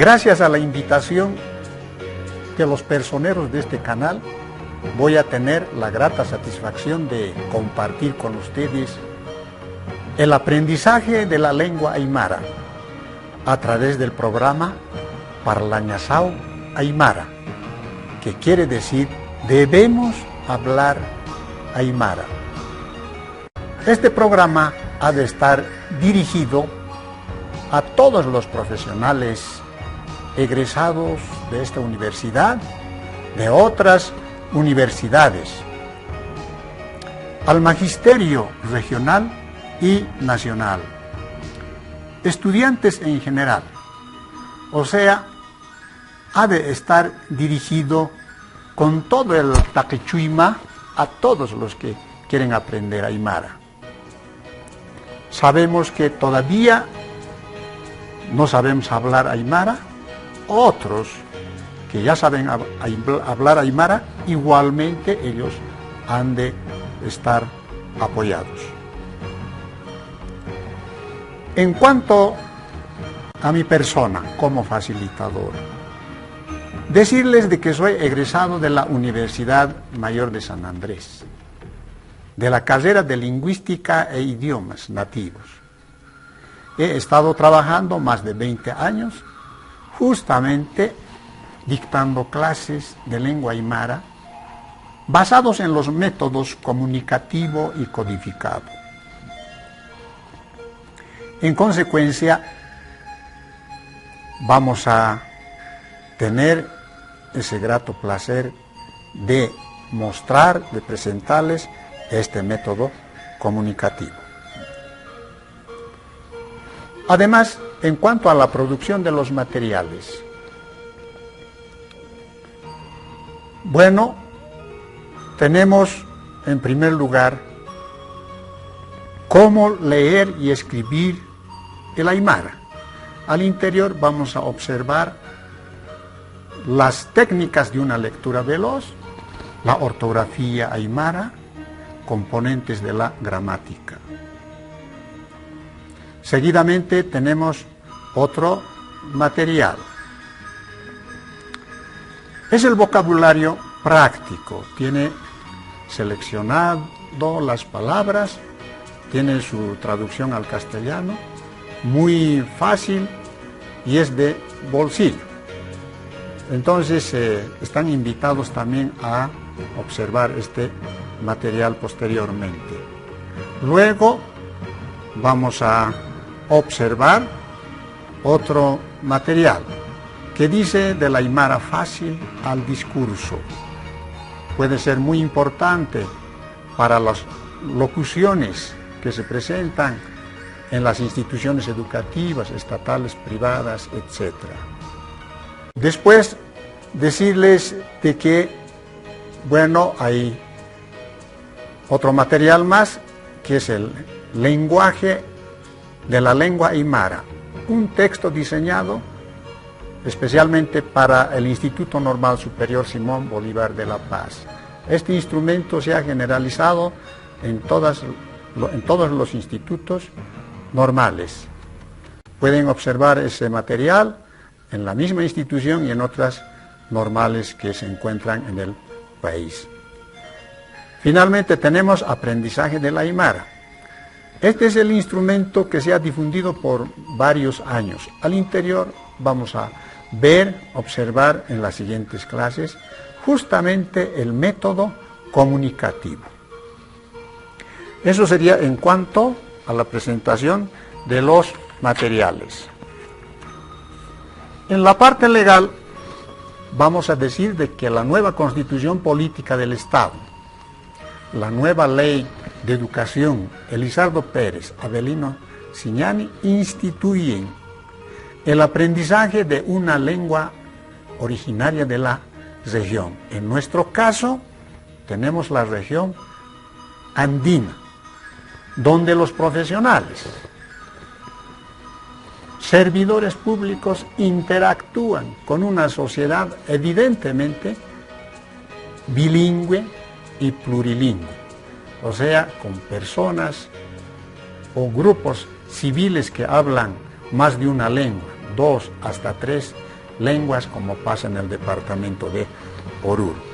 Gracias a la invitación de los personeros de este canal, voy a tener la grata satisfacción de compartir con ustedes el aprendizaje de la lengua aymara a través del programa Parlañasau Aymara, que quiere decir debemos hablar aymara. Este programa ha de estar dirigido a todos los profesionales egresados de esta universidad, de otras universidades, al magisterio regional y nacional, estudiantes en general, o sea, ha de estar dirigido con todo el taquechuima a todos los que quieren aprender aymara. Sabemos que todavía no sabemos hablar aymara. Otros que ya saben hablar aymara, igualmente ellos han de estar apoyados. En cuanto a mi persona como facilitador, decirles de que soy egresado de la Universidad Mayor de San Andrés, de la carrera de Lingüística e Idiomas Nativos. He estado trabajando más de 20 años justamente dictando clases de lengua aymara basados en los métodos comunicativo y codificado. En consecuencia, vamos a tener ese grato placer de mostrar, de presentarles este método comunicativo. Además, en cuanto a la producción de los materiales, bueno, tenemos en primer lugar cómo leer y escribir el aymara. Al interior vamos a observar las técnicas de una lectura veloz, la ortografía aymara, componentes de la gramática. Seguidamente tenemos otro material. Es el vocabulario práctico, tiene seleccionado las palabras, tiene su traducción al castellano, muy fácil y es de bolsillo. Entonces están invitados también a observar este material posteriormente. Luego vamos a observar otro material que dice del aymara fácil al discurso. Puede ser muy importante para las locuciones que se presentan en las instituciones educativas, estatales, privadas, etc. Después, decirles de que, bueno, hay otro material más que es el lenguaje de la lengua aymara, un texto diseñado especialmente para el Instituto Normal Superior Simón Bolívar de La Paz. Este instrumento se ha generalizado en todos los institutos normales. Pueden observar ese material en la misma institución y en otras normales que se encuentran en el país. Finalmente tenemos aprendizaje del aymara. Este es el instrumento que se ha difundido por varios años. Al interior vamos a ver, observar en las siguientes clases justamente el método comunicativo. Eso sería en cuanto a la presentación de los materiales. En la parte legal vamos a decir de que la nueva Constitución Política del Estado, la nueva Ley de Educación Elizardo Pérez, Avelino Cignani, instituyen el aprendizaje de una lengua originaria de la región. En nuestro caso, tenemos la región andina, donde los profesionales, servidores públicos interactúan con una sociedad evidentemente bilingüe y plurilingüe, o sea, con personas o grupos civiles que hablan más de una lengua, 2 hasta 3 lenguas, como pasa en el departamento de Oruro.